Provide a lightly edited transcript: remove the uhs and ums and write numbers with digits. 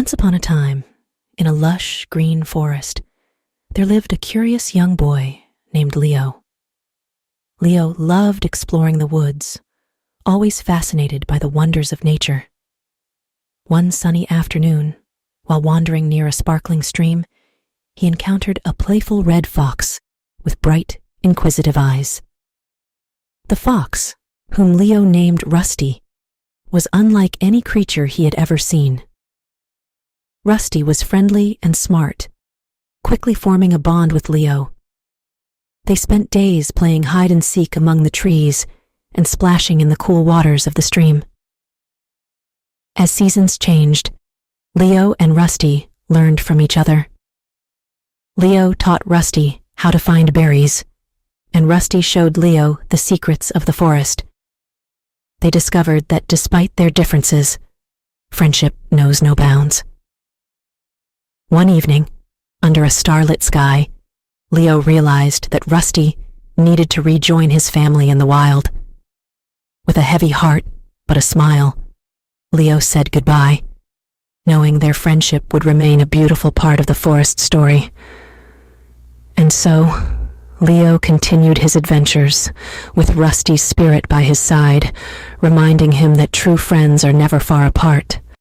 Once upon a time, in a lush green forest, there lived a curious young boy named Leo. Leo loved exploring the woods, always fascinated by the wonders of nature. One sunny afternoon, while wandering near a sparkling stream, he encountered a playful red fox with bright, inquisitive eyes. The fox, whom Leo named Rusty, was unlike any creature he had ever seen. Rusty was friendly and smart, quickly forming a bond with Leo. They spent days playing hide-and-seek among the trees and splashing in the cool waters of the stream. As seasons changed, Leo and Rusty learned from each other. Leo taught Rusty how to find berries, and Rusty showed Leo the secrets of the forest. They discovered that despite their differences, friendship knows no bounds. One evening, under a starlit sky, Leo realized that Rusty needed to rejoin his family in the wild. With a heavy heart but a smile, Leo said goodbye, knowing their friendship would remain a beautiful part of the forest story. And so, Leo continued his adventures, with Rusty's spirit by his side, reminding him that true friends are never far apart.